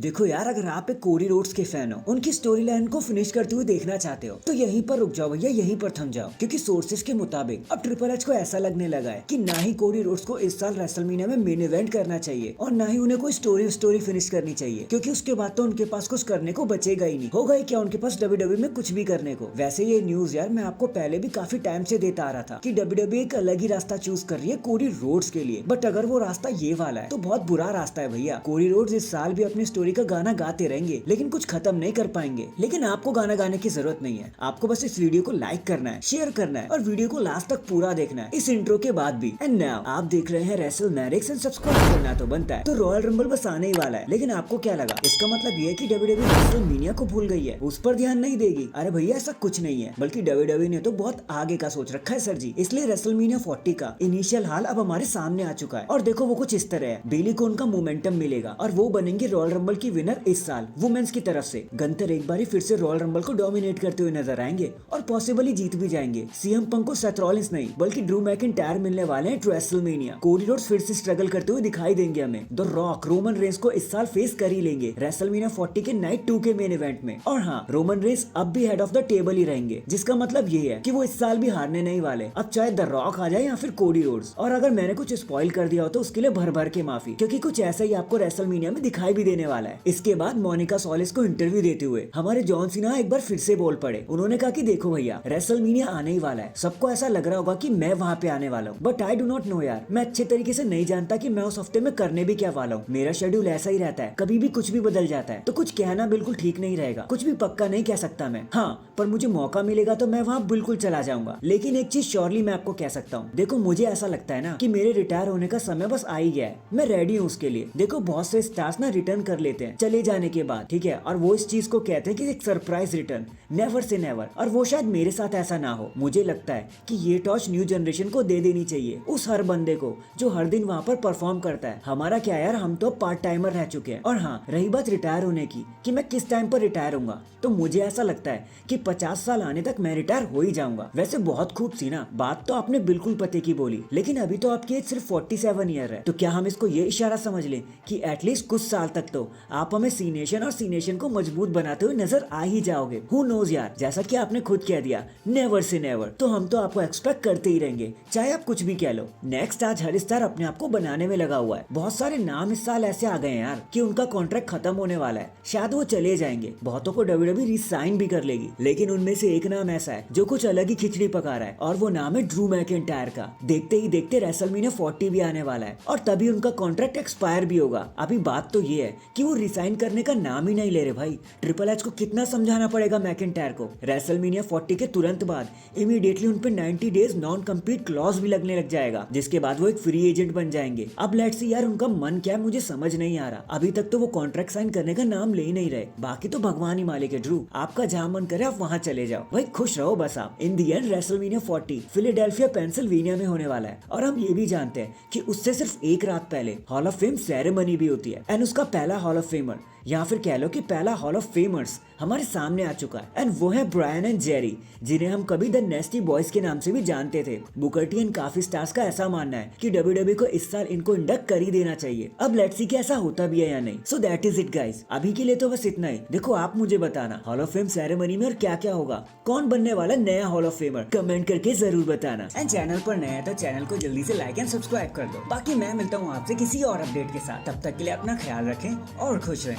देखो यार, अगर आप एक कोडी रोड्स के फैन हो, उनकी स्टोरी लाइन को फिनिश करते हुए देखना चाहते हो, तो यहीं पर रुक जाओ भैया, यहीं पर थम जाओ। क्योंकि सोर्सेज के मुताबिक अब ट्रिपल एच को ऐसा लगने लगा है कि ना ही कोडी रोड्स को इस साल रेसलमेनिया में मेन इवेंट करना चाहिए और ना ही उन्हें कोई स्टोरी फिनिश करनी चाहिए, क्योंकि उसके बाद तो उनके पास कुछ करने को बचेगा ही नहीं। होगा ही क्या उनके पास WWE में कुछ भी करने को। वैसे ये न्यूज यार मैं आपको पहले भी काफी टाइम से देता आ रहा था कि WWE एक अलग ही रास्ता चूज कर रही है कोडी रोड्स के लिए। बट अगर वो रास्ता ये वाला है तो बहुत बुरा रास्ता है भैया। कोडी रोड्स इस साल भी अपनी स्टोरी का गाना गाते रहेंगे, लेकिन कुछ खत्म नहीं कर पाएंगे। लेकिन आपको गाना गाने की जरूरत नहीं है, आपको बस इस वीडियो को लाइक करना है, शेयर करना है और वीडियो को लास्ट तक पूरा देखना है, इस इंट्रो के बाद भी। एंड नाउ आप देख रहे हैं रेसलमैनिक्स एंड सब्सक्राइब करना तो बनता है। तो रॉयल रंबल बस आने ही वाला है, लेकिन आपको क्या लगा? इसका मतलब ये है कि WWE रेसलमेनिया को भूल गई है, उस पर ध्यान नहीं देगी? अरे भैया ऐसा कुछ नहीं है, बल्कि WWE ने तो बहुत आगे का सोच रखा है सर जी। इसलिए रेसलमेनिया 40 का इनिशियल हाल अब हमारे सामने आ चुका है और देखो वो कुछ इस तरह है। बेली को उनका मोमेंटम मिलेगा और वो बनेंगे रॉयल रंबल की विनर इस साल वुमेन्स की तरफ से। गंतर एक बार फिर से रॉयल रंबल को डोमिनेट करते हुए नजर आएंगे और पॉसिबली जीत भी जाएंगे। सीएम पंक को सेथ रॉलिंस नहीं बल्कि ड्रू मैकिंटायर मिलने वाले हैं रेसलमेनिया। कोडी रोड्स फिर से स्ट्रगल करते हुए दिखाई देंगे हमें। द रॉक रोमन रेंस को इस साल फेस कर ही लेंगे रेसलमेनिया 40 के नाइट 2 के मेन इवेंट में। और हाँ, रोमन रेंस अब भी हेड ऑफ द टेबल ही रहेंगे, जिसका मतलब ये है कि वो इस साल भी हारने नहीं वाले। अब चाहे द रॉक आ जाए या फिर कोडी रोड्स। और अगर मैंने कुछ स्पॉइल कर दिया हो तो उसके लिए भर भर के माफी, क्योंकि कुछ ऐसा ही आपको रेसलमेनिया में दिखाई भी देने वाला है। इसके बाद मोनिका सॉलिस को इंटरव्यू देते हुए हमारे जॉन सीना एक बार फिर से बोल पड़े। उन्होंने कहा कि देखो भैया, रेसलमेनिया आने ही वाला है। सबको ऐसा लग रहा होगा कि मैं वहाँ पे आने वाला हूँ, but I do not know यार। मैं अच्छे तरीके से नहीं जानता कि मैं उस हफ्ते में करने भी क्या वाला हूँ। मेरा शेड्यूल ऐसा ही रहता है, कभी भी कुछ भी बदल जाता है, तो कुछ कहना बिल्कुल ठीक नहीं रहेगा। कुछ भी पक्का नहीं कह सकता मैं। हाँ, पर मुझे मौका मिलेगा तो मैं वहाँ बिल्कुल चला जाऊंगा। लेकिन एक चीज श्योरली मैं आपको कह सकता हूँ, देखो मुझे ऐसा लगता है ना कि मेरे रिटायर होने का समय बस आ ही गया है। मैं रेडी हूँ उसके लिए। देखो बहुत से स्टार्स ना रिटर्न कर लेते हैं चले जाने के बाद, ठीक है, और वो इस चीज को कहते हैं कि एक surprise return, never say never. और वो शायद मेरे साथ ऐसा ना हो। मुझे लगता है कि ये टॉर्च न्यू जनरेशन को दे देनी चाहिए, उस हर बंदे को जो हर दिन वहाँ पर परफॉर्म करता है। हमारा क्या यार, हम तो पार्ट टाइमर रह चुके हैं। और हाँ, रही बात रिटायर होने की कि मैं किस टाइम पर रिटायर होऊंगा, तो मुझे ऐसा लगता है कि 50 साल आने तक मैं रिटायर हो ही जाऊंगा। वैसे बहुत खूब सी ना बात तो आपने बिल्कुल पते की बोली, लेकिन अभी तो आपकी एज सिर्फ 47 ईयर है। तो क्या हम इसको ये इशारा समझ लें कि एटलीस्ट कुछ साल तक तो आप हमें सी नेशन और सी नेशन को मजबूत बनाते हुए नजर आ ही जाओगे। हु नोज यार, जैसा कि आपने खुद कह दिया, नेवर से नेवर, तो हम तो आपको एक्सपेक्ट करते ही रहेंगे, चाहे आप कुछ भी कह लो। नेक्स्ट, आज हर स्टार अपने आप को बनाने में लगा हुआ है। बहुत सारे नाम इस साल ऐसे आ गए हैं यार कि उनका कॉन्ट्रैक्ट खत्म होने वाला है, शायद वो चले जाएंगे। बहुतों को WWE रिसाइन भी कर लेगी, लेकिन उनमें से एक नाम ऐसा है जो कुछ अलग ही खिचड़ी पका रहा है, और वो नाम है ड्रू मैकिंटायर का। देखते ही देखते रेसलमेनिया 40 भी आने वाला है और तभी उनका कॉन्ट्रैक्ट एक्सपायर भी होगा। अभी बात तो ये है कि वो रिसाइन करने का नाम ही नहीं ले रहे भाई। ट्रिपल एच को कितना समझाना पड़ेगा मैकिंटायर को। रेसलमेनिया 40 के तुरंत बाद इमीडिएटली उन पे 90 डेज नॉन कम्पीट क्लॉज भी लगने लग जाएगा, जिसके बाद वो एक फ्री एजेंट बन जाएंगे। अब लेट्स सी यार उनका मन क्या है, मुझे समझ नहीं आ रहा। अभी तक तो वो कॉन्ट्रैक्ट साइन करने का नाम ले ही नहीं रहे। बाकी तो भगवान ही मालिक है ड्रू, आपका जहां मन करे आप वहां चले जाओ भाई, खुश रहो बस आप। इन दी एंड रेसलमेनिया 40 फिलाडेल्फिया पेंसिल्वेनिया में होने वाला है, और हम ये भी जानते हैं कि उससे सिर्फ एक रात पहले हॉल ऑफ फेम सेरेमनी भी होती है। एंड उसका पहला हॉल ऑफ फेमर, या फिर कह लो कि पहला हॉल ऑफ फेमर्स हमारे सामने आ चुका है। एंड वो है ब्रायन एंड जेरी, जिन्हें हम कभी द नेस्टी बॉयज के नाम से भी जानते थे। बुकर टी एंड काफी स्टार्स का ऐसा मानना है कि WWE को इस साल इनको इंडक्ट कर ही देना चाहिए। अब लेट्स सी कि ऐसा होता भी है या नहीं। So that is it guys, अभी के लिए तो बस इतना ही। देखो आप मुझे बताना हॉल ऑफ फेम सेरेमनी में और क्या क्या होगा, कौन बनने वाला नया हॉल ऑफ फेमर, कमेंट करके जरूर बताना। एंड चैनल पर नया है तो चैनल को जल्दी से लाइक एंड सब्सक्राइब कर दो। बाकी मैं मिलता हूँ आपसे किसी और अपडेट के साथ, तब तक के लिए अपना ख्याल रखें और खुश रहें।